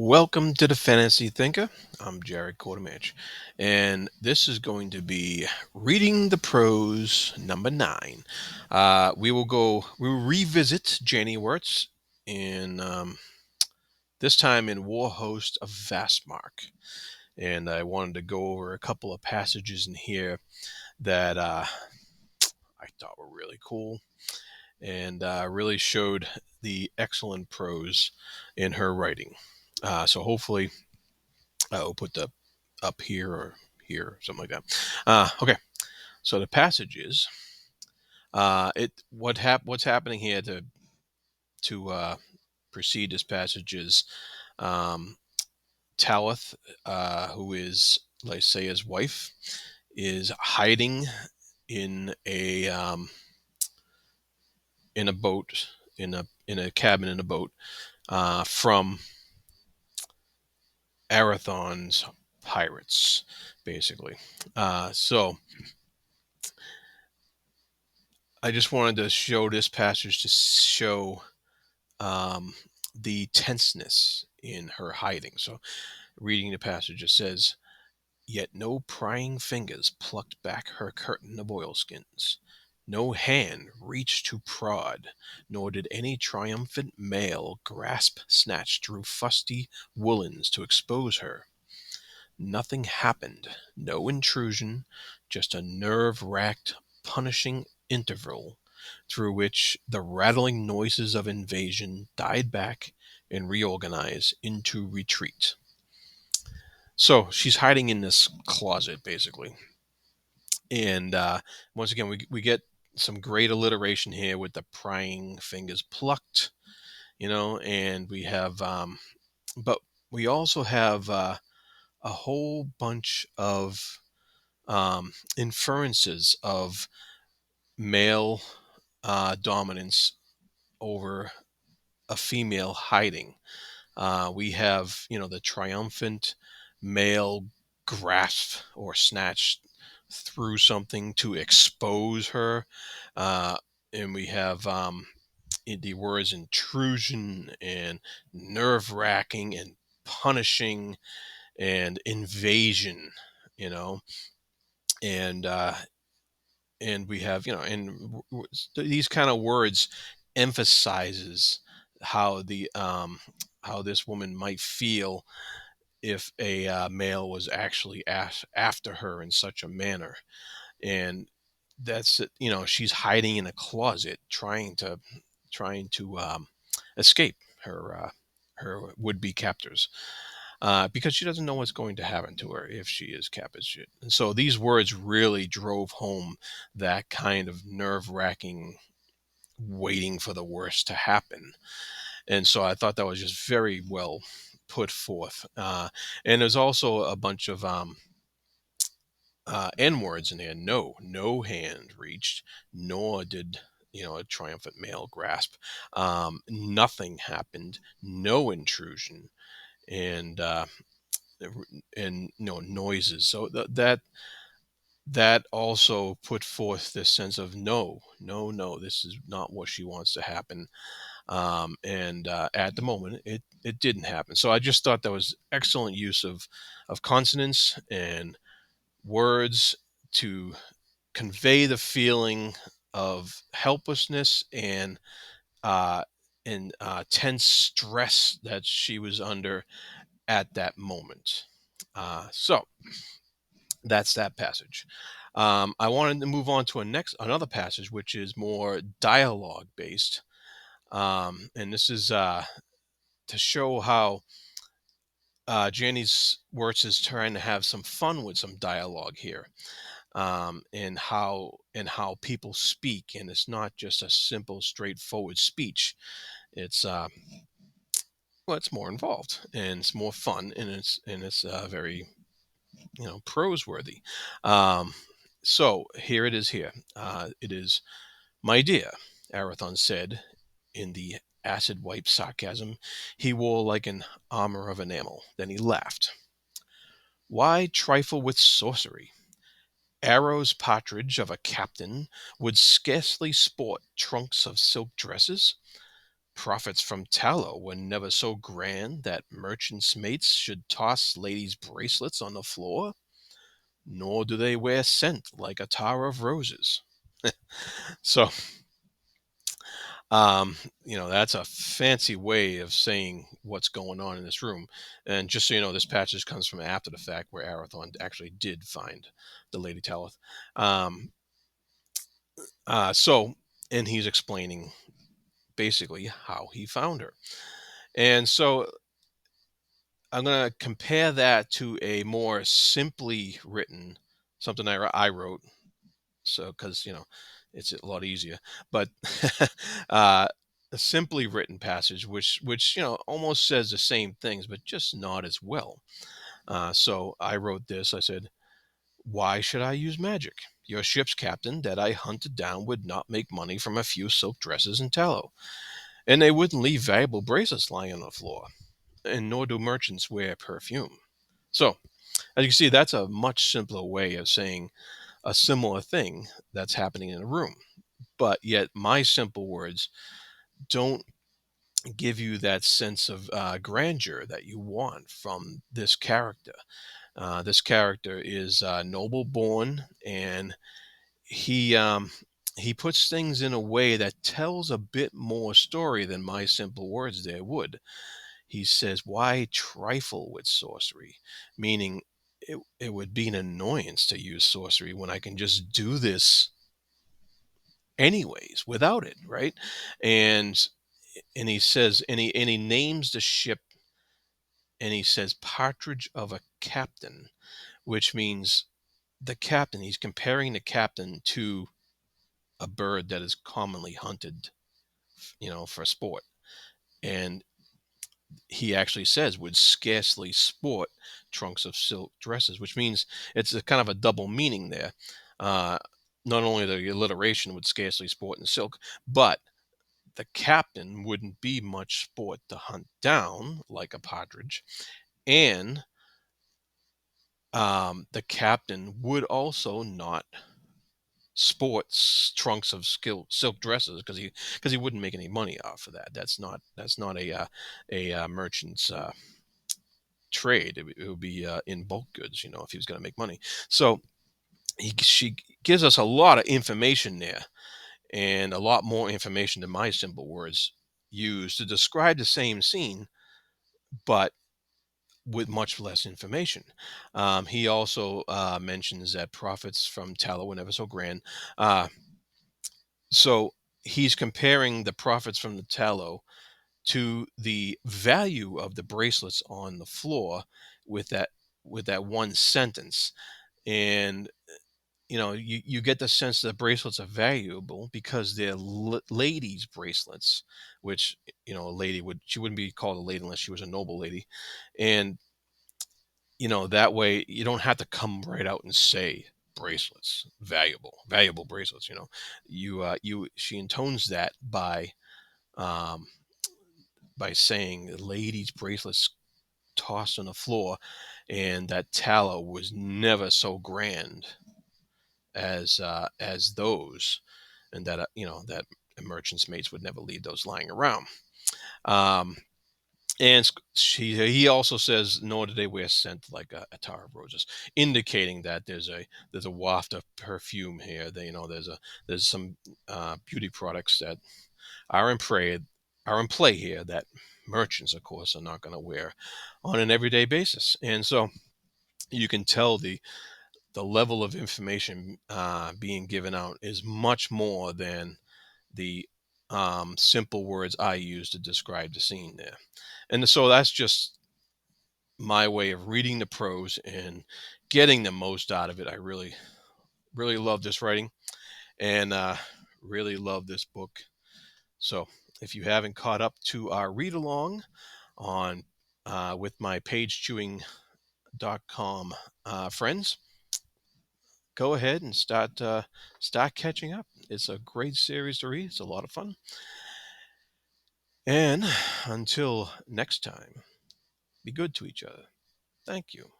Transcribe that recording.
Welcome to the Fantasy Thinker. I'm Jared Quartermatch, and this is going to be reading the prose number 9. We will revisit Janny Wurts in this time in Warhost of Vastmark, and I wanted to go over a couple of passages in here that I thought were really cool and really showed the excellent prose in her writing. So hopefully I'll put the up here or here, something like that. Okay, so the passage is what's happening here to precede this passage is um, Talith, who is Lysaea's wife, is hiding in a boat in a cabin in a boat from Arathon's pirates, basically. So I just wanted to show this passage to show um, the tenseness in her hiding. So, reading the passage, it says, "Yet no prying fingers plucked back her curtain of oilskins. No hand reached to prod, nor did any triumphant male grasp snatch through fusty woolens to expose her. Nothing happened, no intrusion, just a nerve-racked, punishing interval through which the rattling noises of invasion died back and reorganized into retreat." So she's hiding in this closet, basically. And once again, we get some great alliteration here with the prying fingers plucked, and we have, but we also have a whole bunch of inferences of male dominance over a female hiding. We have, the triumphant male grasp or snatch through something to expose her. Uh, and we have the words intrusion and nerve wracking and punishing and invasion, you know, and we have, these kind of words emphasizes how how this woman might feel if a male was actually after her in such a manner. And that's it, she's hiding in a closet trying to escape her would-be captors, because she doesn't know what's going to happen to her if she is captured. And so these words really drove home that kind of nerve-wracking waiting for the worst to happen. And so I thought that was just very well put forth. And there's also a bunch of N words in there. No hand reached, nor did a triumphant male grasp. Nothing happened. No intrusion, and noises. So that also put forth this sense of no, no, no. This is not what she wants to happen. And at the moment, it didn't happen. So I just thought that was excellent use of consonants and words to convey the feeling of helplessness uh, and tense stress that she was under at that moment. So that's that passage. I wanted to move on to another passage, which is more dialogue based, and this is to show how Janny Wurts is trying to have some fun with some dialogue here, and how people speak, and it's not just a simple, straightforward speech. It's it's more involved, and it's more fun, and it's very prose worthy. Um, so here it is. Here it is. "My dear," Arathon said in the acid wipe sarcasm he wore like an armor of enamel. Then he laughed. "Why trifle with sorcery? Arrow's partridge of a captain would scarcely sport trunks of silk dresses. profits from tallow were never so grand that merchants' mates should toss ladies' bracelets on the floor, nor do they wear scent like a tower of roses. So, um, that's a fancy way of saying what's going on in this room. And just so you know, this passage comes from after the fact, where Arathorn actually did find the Lady Talith. Um, so, and he's explaining basically how he found her. And so I'm going to compare that to a more simply written, something I wrote. So, because, it's a lot easier, but uh, a simply written passage, which, almost says the same things, but just not as well. So I wrote this. I said, "Why should I use magic? Your ship's captain that I hunted down would not make money from a few silk dresses and tallow, and they wouldn't leave valuable bracelets lying on the floor, and nor do merchants wear perfume." So, as you can see, that's a much simpler way of saying a similar thing that's happening in a room. But yet, my simple words don't give you that sense of grandeur that you want from this character. This character is noble born, and he puts things in a way that tells a bit more story than my simple words there would. He says, "Why trifle with sorcery?" Meaning, it would be an annoyance to use sorcery when I can just do this anyways without it, right? And he says, and he names the ship, and he says, "Partridge of a captain," which means the captain. He's comparing the captain to a bird that is commonly hunted, for sport. And he actually says would scarcely sport trunks of silk dresses, which means it's a kind of a double meaning there. Uh, Not only the alliteration would scarcely sport in silk, but the captain wouldn't be much sport to hunt down like a partridge, and the captain would also not sports trunks of silk dresses because he wouldn't make any money off of that. That's not a merchant's trade. It would be in bulk goods, if he was going to make money. So she gives us a lot of information there, and a lot more information than my simple words used to describe the same scene, but with much less information. He also mentions that profits from tallow were never so grand. So he's comparing the profits from the tallow to the value of the bracelets on the floor with that one sentence. And you get the sense that the bracelets are valuable because they're ladies bracelets, which a lady wouldn't be called a lady unless she was a noble lady. And that way you don't have to come right out and say bracelets, valuable bracelets. She intones that um by saying ladies bracelets tossed on the floor, and that tallow was never so grand as those, and that that merchants mates would never leave those lying around. um And he also says, "Nor do they wear scent like a tower of roses," indicating that there's a waft of perfume here. There's some beauty products that are in play here that merchants, of course, are not going to wear on an everyday basis. And so you can tell the level of information being given out is much more than the simple words I use to describe the scene there. And so that's just my way of reading the prose and getting the most out of it. I really, really love this writing, and really love this book. So if you haven't caught up to our read along on with my pagechewing.com friends, go ahead and start catching up. It's a great series to read. It's a lot of fun. And until next time, be good to each other. Thank you.